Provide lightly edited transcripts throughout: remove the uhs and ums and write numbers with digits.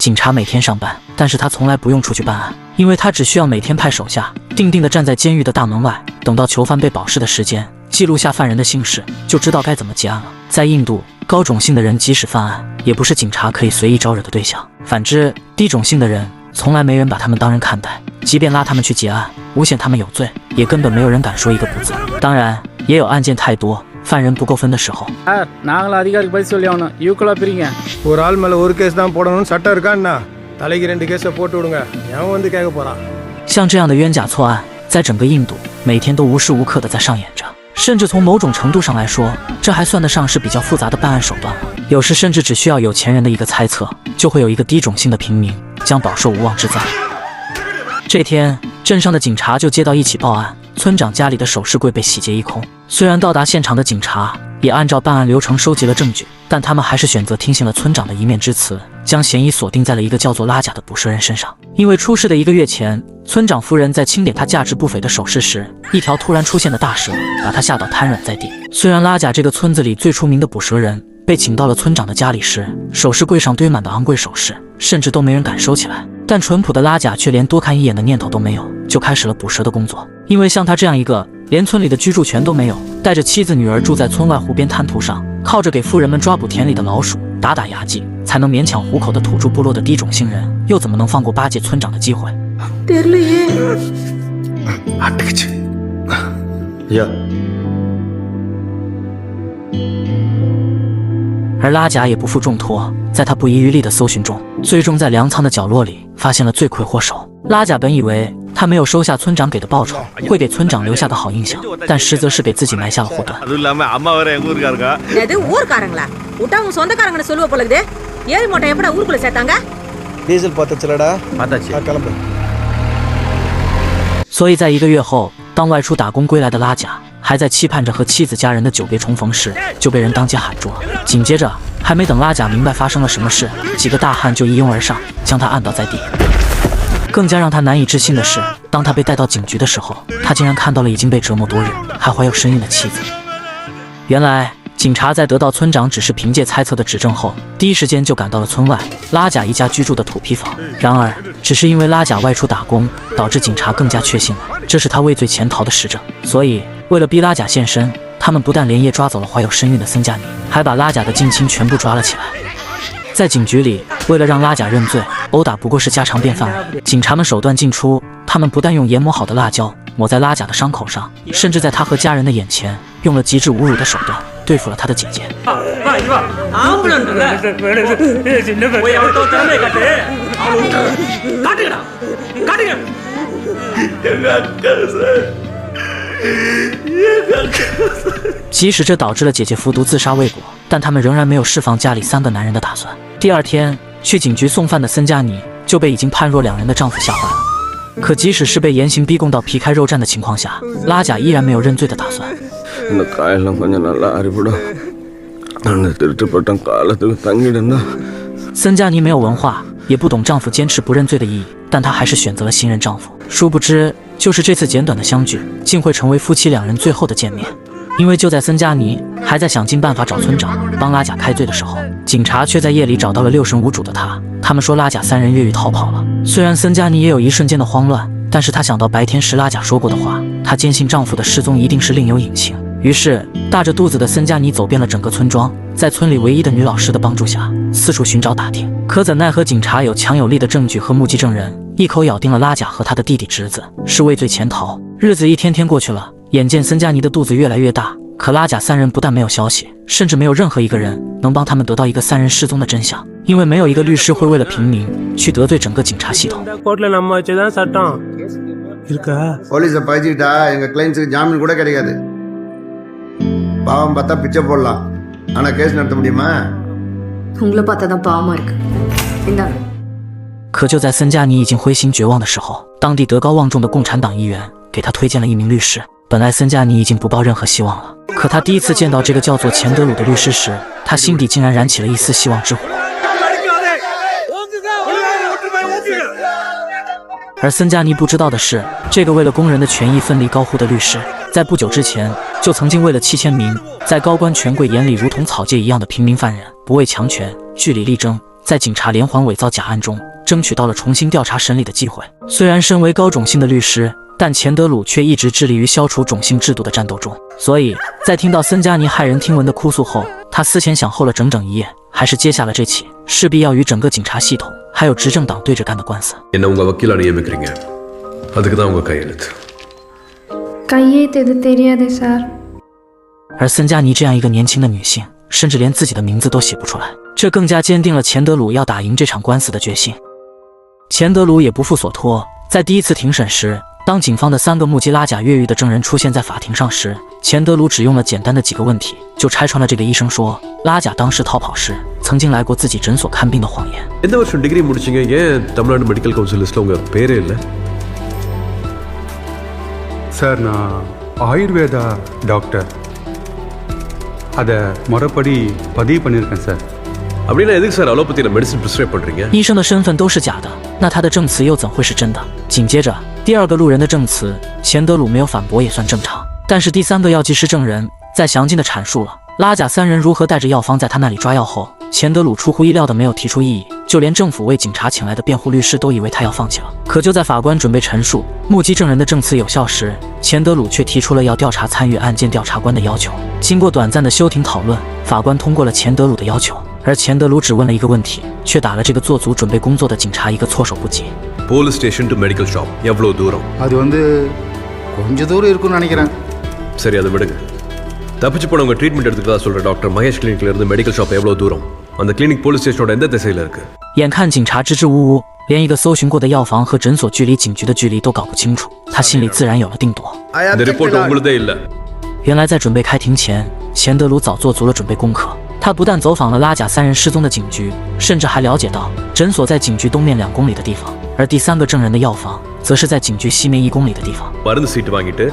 警察每天上班，但是他从来不用出去办案，因为他只需要每天派手下定定地站在监狱的大门外，等到囚犯被保释的时间，记录下犯人的姓氏，就知道该怎么结案了。在印度，高种姓的人即使犯案，也不是警察可以随意招惹的对象。反之，低种姓的人从来没人把他们当人看待，即便拉他们去结案，诬陷他们有罪，也根本没有人敢说一个不字。当然，也有案件太多，犯人不够分的时候。ஒரு ஆள் மேல ஒரு கேஸ் தான் போடணும்னு சட்டம் இருக்கா என்ன? தலைக்கு 2 கேஸை போட்டு விடுங்க. எவன் வந்து கேட்க போறான்?像这样的冤假错案，在整个印度每天都无时无刻的在上演着。甚至从某种程度上来说，这还算得上是比较复杂的办案手段了。有时甚至只需要有钱人的一个猜测，就会有一个低种姓的平民将饱受无妄之灾。这天，镇上的警察就接到一起报案，村长家里的首饰柜被洗劫一空。虽然到达现场的警察也按照办案流程收集了证据，但他们还是选择听信了村长的一面之词，将嫌疑锁定在了一个叫做拉贾的捕蛇人身上。因为出事的1个月前，村长夫人在清点他价值不菲的首饰时，一条突然出现的大蛇把他吓到瘫软在地。虽然拉贾这个村子里最出名的捕蛇人被请到了村长的家里时，首饰柜上堆满的昂贵首饰甚至都没人敢收起来，但淳朴的拉贾却连多看一眼的念头都没有，就开始了捕蛇的工作。因为像他这样一个连村里的居住权都没有，带着妻子女儿住在村外湖边滩涂上，靠着给富人们抓捕田里的老鼠、打牙祭才能勉强糊口的土著部落的低种姓人，又怎么能放过巴结村长的机会？而拉贾也不负重托，在他不遗余力的搜寻中，最终在粮仓的角落里发现了罪魁祸首。拉贾本以为他没有收下村长给的报酬，会给村长留下个好印象，但实则是给自己埋下了祸端。所以在1个月后，当外出打工归来的拉贾还在期盼着和妻子家人的久别重逢时，就被人当街喊住了。紧接着，还没等拉贾明白发生了什么事，几个大汉就一拥而上，将他按倒在地。更加让他难以置信的是，当他被带到警局的时候，他竟然看到了已经被折磨多日还怀有身孕的妻子。原来警察在得到村长只是凭借猜测的指证后，第一时间就赶到了村外拉贾一家居住的土坯房。然而只是因为拉贾外出打工，导致警察更加确信了这是他畏罪潜逃的实证。所以为了逼拉贾现身，他们不但连夜抓走了怀有身孕的森加尼，还把拉贾的近亲全部抓了起来。在警局里，为了让拉贾认罪，殴打不过是家常便饭而已。警察们手段尽出，他们不但用研磨好的辣椒抹在拉贾的伤口上，甚至在他和家人的眼前用了极致侮辱的手段对付了他的姐姐。即使这导致了姐姐服毒自杀未果，但他们仍然没有释放家里3个男人的打算。第2天，去警局送饭的森加尼就被已经判若两人的丈夫吓坏了。可即使是被严刑逼供到皮开肉绽的情况下，拉贾依然没有认罪的打算。森加尼没有文化，也不懂丈夫坚持不认罪的意义，但她还是选择了信任丈夫。殊不知，就是这次简短的相聚，竟会成为夫妻2人最后的见面。因为就在森加尼还在想尽办法找村长帮拉贾开罪的时候，警察却在夜里找到了6神无主的他。他们说拉贾3人越狱逃跑了。虽然森加尼也有一瞬间的慌乱，但是她想到白天时拉贾说过的话，她坚信丈夫的失踪一定是另有隐情。于是大着肚子的森加尼走遍了整个村庄，在村里唯一的女老师的帮助下，四处寻找打听。可怎奈何警察有强有力的证据和目击证人，一口咬定了拉贾和他的弟弟侄子是畏罪潜逃。日子一天天过去了，眼见森加尼的肚子越来越大，可拉贾3人不但没有消息，甚至没有任何一个人能帮他们得到一个3人失踪的真相。因为没有一个律师会为了平民去得罪整个警察系统。போலீஸை பழிச்சுக்கிட்டா எங்க கிளைண்ட்ஸுக்கு ஜாமீன் கூட கிடைக்காது. பாவம் பார்த்தா பிச்சை போடலாம், ஆனா கேஸ் நடத்த முடியுமா? உங்களை பார்த்தா தான் பாவமா இருக்கு.可就在森加尼已经灰心绝望的时候，当地德高望重的共产党议员给他推荐了一名律师。本来森加尼已经不抱任何希望了，可他第一次见到这个叫做钱德鲁的律师时，他心底竟然燃起了一丝希望之火。而森加尼不知道的是，这个为了工人的权益奋力高呼的律师，在不久之前就曾经为了7000名在高官权贵眼里如同草芥一样的平民犯人，不畏强权，据理力争，在警察连环伪造假案中争取到了重新调查审理的机会。虽然身为高种姓的律师，但钱德鲁却一直致力于消除种姓制度的战斗中。所以在听到森加尼骇人听闻的哭诉后，他思前想后了整整一夜，还是接下了这起势必要与整个警察系统还有执政党对着干的官司。而森加尼这样一个年轻的女性，甚至连自己的名字都写不出来，这更加坚定了钱德鲁要打赢这场官司的决心。钱德鲁也不负所托，在第一次庭审时，当警方的3个目击拉贾越狱的证人出现在法庭上时，钱德鲁只用了简单的几个问题，就拆穿了这个医生说拉贾当时逃跑时曾经来过自己诊所看病的谎言。எந்த வருஷம் டிகிரி முடிச்சீங்க? ஏன் தமிழ்நாடு மெடிக்கல் கவுன்சில் லிஸ்ட்ல உங்க பேரே இல்ல? சார், நான் ஆயுர்வேதா டாக்டர். அதை முறைப்படி பதிவு பண்ணியிருக்கேன் சார். அப்படின்னா எதுக்கு சார் அலோபதியில மெடிசின் பிரிஸ்கிரைப் பண்றீங்க?医生的身份都是假的，那他的证词又怎会是真的？紧接着，第2个路人的证词，钱德鲁没有反驳也算正常。但是第3个药剂师证人在详尽地阐述了拉贾3人如何带着药方在他那里抓药后，钱德鲁出乎意料的没有提出异议，就连政府为警察请来的辩护律师都以为他要放弃了。可就在法官准备陈述目击证人的证词有效时，钱德鲁却提出了要调查参与案件调查官的要求。经过短暂的休庭讨论，法官通过了钱德鲁的要求。而钱德鲁只问了一个问题，却打了这个做足准备工作的警察一个措手不及。Police station to medical shop எவ்வளவு தூரம்? அது கொஞ்ச தூரம் இருக்கும்னு நினைக்கிறேன். சரி, அதை விடுங்க. தப்பிச்சு போனவங்க ட்ரீட்மெண்ட் எடுத்துக்கிறதா சொல்ற டாக்டர் மகேஷ் கிளினிக்ல இருந்து மெடிக்கல் ஷாப் எவ்வளவு தூரம்? அந்த கிளினிக் போலீஸ் ஸ்டேஷனோட எந்த திசையில இருக்கு?眼看警察支支吾吾，连一个搜寻过的药房和诊所距离警局的距离都搞不清楚，他心里自然有了定夺。இந்த ரிப்போர்ட் உங்களுதே இல்ல.原来在准备开庭前，钱德鲁早做足了准备功课。他不但走访了拉贾3人失踪的警局，甚至还了解到诊所在警局东面2公里的地方，而第3个证人的药房则是在警局西面1公里的地方。மருந்து சீட்டு வாங்கிட்டு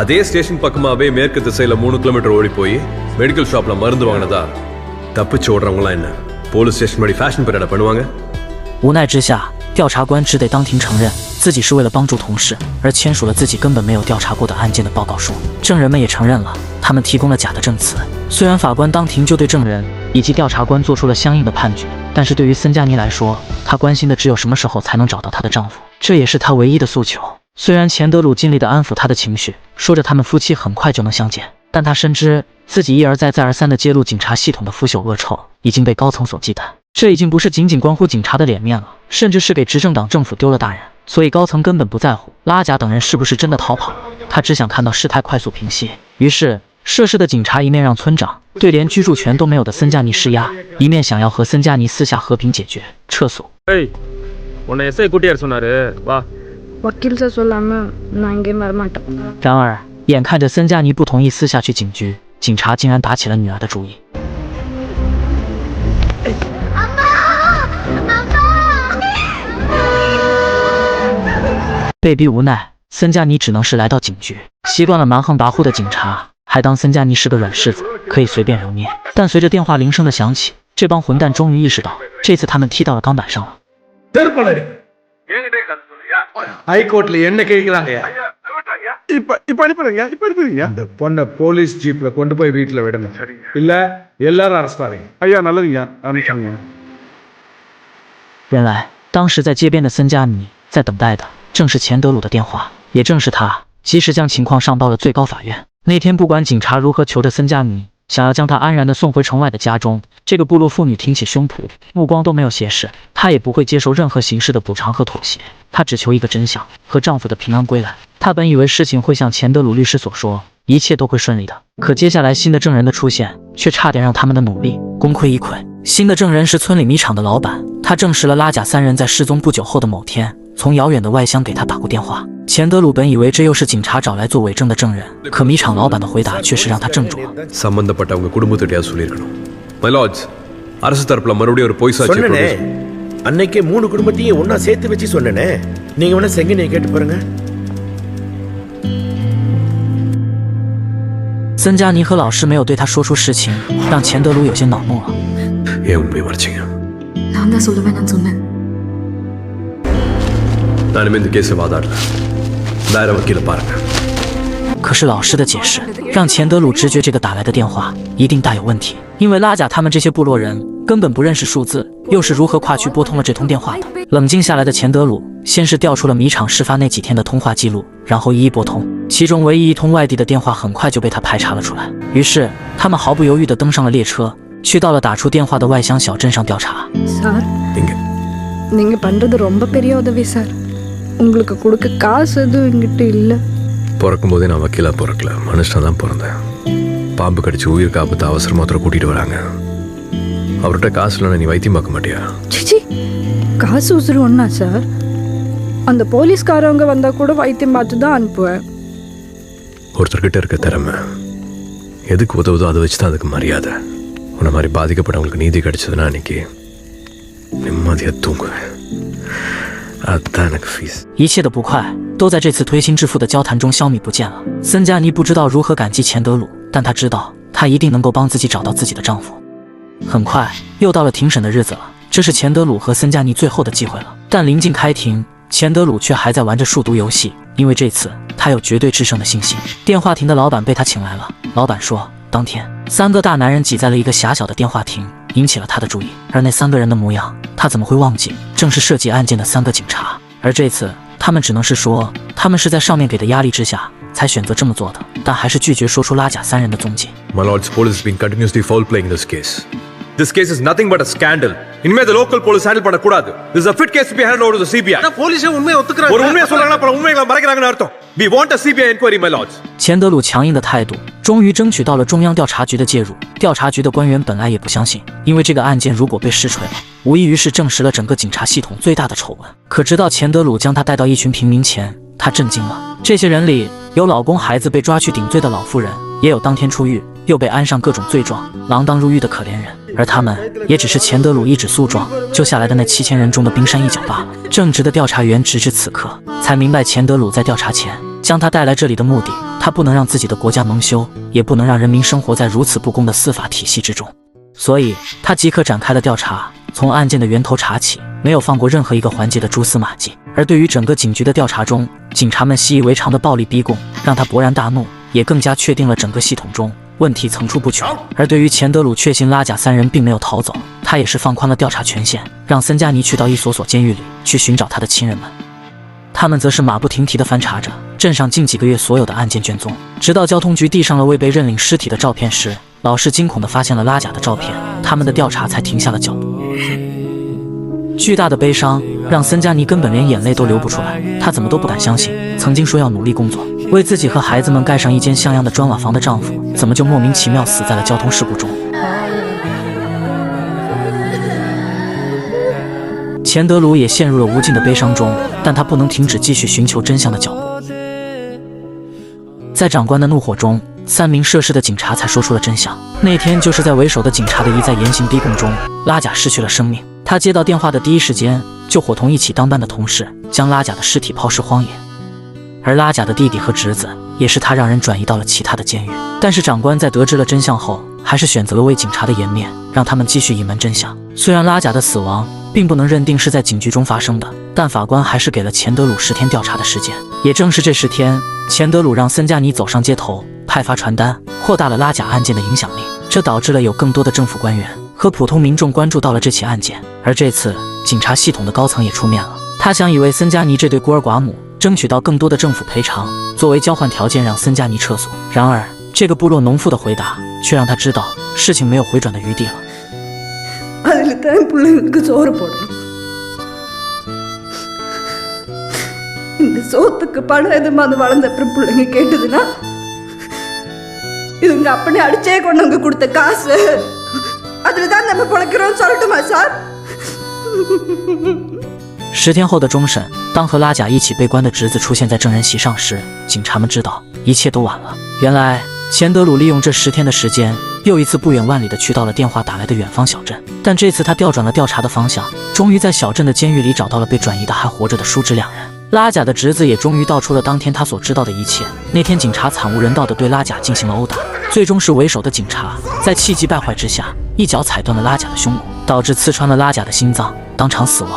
அதே ஸ்டேஷன் பக்கமாவே மேற்கு திசையில 3 கிலோமீட்டர் ஓடி போய் மெடிக்கல் ஷாப்ல மருந்து வாங்கினதா தப்பிச்சு ஓடுறவங்களாம் என்ன போலீஸ் ஸ்டேஷன் படி ஃபேஷன் பரேட் பண்ணுவாங்க?无奈之下，调查官只得当庭承认自己是为了帮助同事而签署了自己根本没有调查过的案件的报告书。证人们也承认了，他们提供了假的证词。虽然法官当庭就对证人以及调查官做出了相应的判决，但是对于森加尼来说，她关心的只有什么时候才能找到她的丈夫，这也是她唯一的诉求。虽然钱德鲁尽力地安抚她的情绪，说着他们夫妻很快就能相见，但他深知自己一而再再而三地揭露警察系统的腐朽恶臭已经被高层所忌惮。这已经不是仅仅关乎警察的脸面了，甚至是给执政党政府丢了大人。所以高层根本不在乎拉贾等人是不是真的逃跑，他只想看到事态快速平息。于是涉事的警察一面让村长对连居住权都没有的森加尼施压，一面想要和森加尼私下和平解决撤诉。然而眼看着森加尼不同意私下去警局，警察竟然打起了女儿的主意。被逼无奈，森加尼只能是来到警局。习惯了蛮横跋扈的警察还当森加尼是个软柿子，可以随便揉捏。但随着电话铃声的响起，这帮混蛋终于意识到，这次他们踢到了钢板上了。ஹைகோர்ட்ல என்ன கேக்குறாங்க? இப்ப அனுப்புறீங்க. இந்த பொண்ணை போலீஸ் ஜீப்ல கொண்டு போய் வீட்டுல விடுங்க, இல்ல எல்லாரும் அரெஸ்ட் ஆறீங்க. ஐயா நல்லதுங்க, அனுப்பிச்சாங்க.原来当时在街边的森加尼在等待的正是钱德鲁的电话，也正是他及时将情况上报了最高法院。那天不管警察如何求着森加尼，想要将他安然地送回城外的家中，这个部落妇女挺起胸脯，目光都没有斜视。她也不会接受任何形式的补偿和妥协，她只求一个真相和丈夫的平安归来。她本以为事情会像钱德鲁律师所说，一切都会顺利的，可接下来新的证人的出现却差点让他们的努力功亏一篑。新的证人是村里米厂的老板，他证实了拉贾3人在失踪不久后的某天从遥远的外乡给他打过电话。钱德鲁本以为这又是警察找来做伪证的证人，可米厂老板的回答却是让他怔住了。சம்பந்தப்பட்டவங்க குடும்பத்திட்டே சொல்லிருக்கணும். My lords, அரசு தரப்புல மறுபடியும் ஒரு பொய் சாட்சி சொன்னனே. அன்னைக்கு 3 குடும்பத்தையும் ஒண்ணா சேர்த்து வச்சு சொன்னனே. நீங்க வேணா செங்கனைய கேட்டு பாருங்க.森加尼和老师没有对他说出实情，让钱德鲁有些恼怒了。ஏன் உண்மை மறைச்சீங்க? நான் தான் சொல்லுவேன், நான் சொன்னேன். நான் இந்த கேஸை வாதாடல. வேற வக்கீல பாருங்க.可可是老师的解释让钱德鲁直觉这个打来的电话一定大有问题，因为拉贾他们这些部落人根本不认识数字，又是如何跨区拨通了这通电话的？冷静下来的钱德鲁先是调出了米场事发那几天的通话记录，然后一一拨通，其中唯一一通外地的电话很快就被他排查了出来。于是他们毫不犹豫地登上了列车，去到了打出电话的外乡小镇上调查。சார் நீங்க பண்றது ரொம்ப பெரிய உதவி சார். உங்களுக்கு கொடுக்க காசு எதுவும் என்கிட்ட இல்ல. பிறக்கும் போதே நான் வக்கீலா பிறக்கல, மனுஷனா தான் பிறந்தேன். பாம்பு கடிச்சு உயிருக்கு ஆபத்து அவசரமா ஒருத்தரை கூட்டிட்டு வராங்க. அவர்கிட்ட காசு இல்லைன்னா நீ வைத்தியம் பார்க்க மாட்டியா? சிச்சி, காசு உசுறு ஒண்ணா சார்? அந்த போலீஸ்காரவங்க வந்தா கூட வைத்தியம் பார்த்து தான் அனுப்புவேன். ஒருத்தர்கிட்ட இருக்க திறமை எதுக்கு உதவுதோ அதை வச்சு தான் அதுக்கு மரியாதை. உன்னை மாதிரி பாதிக்கப்பட்டவங்களுக்கு நீதி கிடைச்சதுன்னா அன்னைக்கு நிம்மதியாக தூங்குவேன். அதுதான் எனக்கு ஃபீஸ்。一切的不快都在这次推心置腹的交谈中消弭不见了。森加尼不知道如何感激钱德鲁，但他知道他一定能够帮自己找到自己的丈夫。很快又到了庭审的日子了，这是钱德鲁和森加尼最后的机会了。但临近开庭，钱德鲁却还在玩着数独游戏，因为这次他有绝对制胜的信心。电话亭的老板被他请来了，老板说，当天3个大男人挤在了一个狭小的电话亭，引起了他的注意。而那3个人的模样，他怎么会忘记？正是涉及案件的3个警察。而这次他们只能是说，他们是在上面给的压力之下才选择这么做的，但还是拒绝说出拉贾3人的踪迹。 My lords, police has been continuously foul playing this case. This case is nothing but a scandal. இனிமே the local police handle பண்ணக்கூடாது. This is a fit case to be handed over to the CBI. போலீஸே உண்மையை ஒத்துக்கறாங்க. ஒரு உண்மையை சொல்றாங்க, அப்புறம் உண்மைகளை மறைக்கறாங்கன்னு அர்த்தம். We want a CBI inquiry, my lords. 钱德鲁强硬的态度终于争取到了中央调查局的介入。调查局的官员本来也不相信，因为这个案件如果被实锤了，无异于是证实了整个警察系统最大的丑闻。可直到钱德鲁将他带到一群平民前，他震惊了。这些人里有老公孩子被抓去顶罪的老妇人，也有当天出狱又被安上各种罪状锒铛入狱的可怜人，而他们也只是钱德鲁一纸诉状救下来的那7000人中的冰山一角罢了。正直的调查员直至此刻才明白钱德鲁在调查前将他带来这里的目的，他不能让自己的国家蒙羞，也不能让人民生活在如此不公的司法体系之中，所以他即刻展开了调查，从案件的源头查起，没有放过任何一个环节的蛛丝马迹。而对于整个警局的调查中，警察们习以为常的暴力逼供让他勃然大怒，也更加确定了整个系统中问题层出不穷。而对于钱德鲁确信拉贾3人并没有逃走，他也是放宽了调查权限，让森加尼去到一所监狱里去寻找他的亲人们。他们则是马不停蹄地翻查着镇上近几个月所有的案件卷宗，直到交通局递上了未被认领尸体的照片时，老师惊恐地发现了拉贾的照片，他们的调查才停下了脚步。巨大的悲伤让森加尼根本连眼泪都流不出来，他怎么都不敢相信，曾经说要努力工作，为自己和孩子们盖上一间像样的砖瓦房的丈夫，怎么就莫名其妙死在了交通事故中。钱德鲁也陷入了无尽的悲伤中，但他不能停止继续寻求真相的脚步。在长官的怒火中，3名涉事的警察才说出了真相。那天就是在为首的警察的一再严刑逼供中，拉贾失去了生命。他接到电话的第一时间就伙同一起当班的同事将拉贾的尸体抛尸荒野，而拉贾的弟弟和侄子也是他让人转移到了其他的监狱。但是长官在得知了真相后，还是选择了为警察的颜面，让他们继续隐瞒真相。虽然拉贾的死亡并不能认定是在警局中发生的，但法官还是给了钱德鲁10天调查的时间。也正是这10天，钱德鲁让森加尼走上街头派发传单，扩大了拉贾案件的影响力，这导致了有更多的政府官员和普通民众关注到了这起案件。而这次警察系统的高层也出面了，他想以为森加尼这对孤儿寡母争取到更多的政府赔偿，作为交换条件让森加尼撤诉。然而这个部落农妇的回答却让他知道事情没有回转的余地了。அதில்தான் பிள்ளைங்களுக்கு சோறு போடணும். இந்த சோத்துக்கு பணம் எதுமாதிரி வளர்ந்த அப்புறம் பிள்ளைங்க கேட்டதுன்னா இதுங்க அப்பனே அடிச்சே கொண்டவங்க கொடுத்த காசு, அதுலதான் நம்ம பொழைக்கிறோம் சொல்லட்டுமா சார்? 10天后的终审，当和拉贾一起被关的侄子出现在证人席上时，警察们知道一切都晚了。原来钱德鲁利用这10天的时间，又一次不远万里地去到了电话打来的远方小镇，但这次他调转了调查的方向，终于在小镇的监狱里找到了被转移的还活着的叔侄2人。拉贾的侄子也终于道出了当天他所知道的一切。那天警察惨无人道地对拉贾进行了殴打，最终是为首的警察在气急败坏之下一脚踩断了拉贾的胸骨，导致刺穿了拉贾的心脏，当场死亡。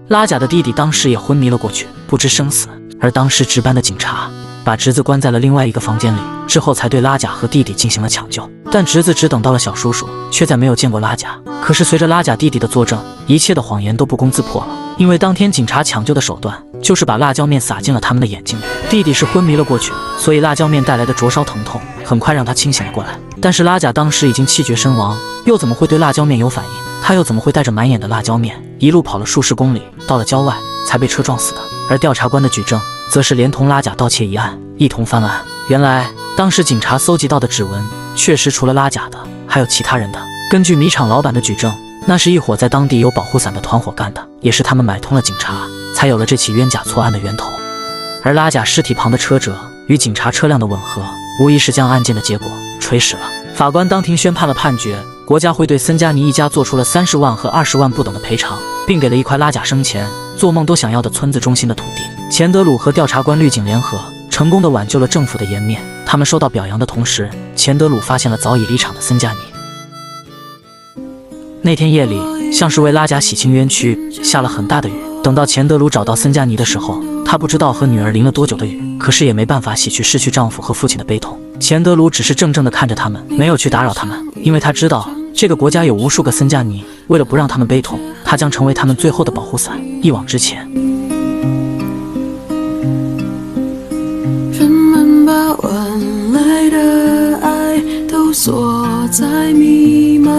拉贾的弟弟当时也昏迷了过去，不知生死。而当时值班的警察把侄子关在了另外一个房间里，之后才对拉贾和弟弟进行了抢救。但侄子只等到了小叔叔，却再没有见过拉贾。可是随着拉贾弟弟的作证，一切的谎言都不攻自破了。因为当天警察抢救的手段就是把辣椒面撒进了他们的眼睛里。弟弟是昏迷了过去，所以辣椒面带来的灼烧疼痛很快让他清醒了过来。但是拉贾当时已经气绝身亡，又怎么会对辣椒面有反应？他又怎么会带着满眼的辣椒面一路跑了数十公里，到了郊外才被车撞死的？而调查官的举证则是连同拉贾盗窃一案一同翻案。原来当时警察搜集到的指纹确实除了拉贾的还有其他人的。根据米厂老板的举证，那是一伙在当地有保护伞的团伙干的，也是他们买通了警察，才有了这起冤假错案的源头。而拉贾尸体旁的车辙与警察车辆的吻合，无疑是将案件的结果吹实了。法官当庭宣判了判决，国家会对森加尼一家做出了30万和20万不等的赔偿，并给了一块拉贾生前做梦都想要的村子中心的土地。钱德鲁和调查官绿警联合，成功地挽救了政府的颜面。他们受到表扬的同时，钱德鲁发现了早已离场的森加尼。那天夜里，像是为拉贾洗清冤屈，下了很大的雨。等到钱德鲁找到森加尼的时候，他不知道和女儿淋了多久的雨，可是也没办法洗去失去丈夫和父亲的悲痛。钱德鲁只是怔怔地看着他们，没有去打扰他们，因为他知道这个国家有无数个森加尼，为了不让他们悲痛，他将成为他们最后的保护伞，一往直前。人们把晚来的爱都锁在密码